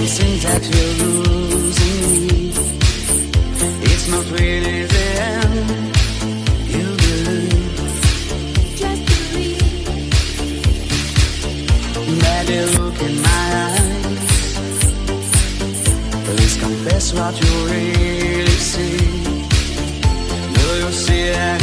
think that you're losing me. It's not really the end. You believe, just believe. Baby, look in my eyes. Please confess what you really see. Do you see that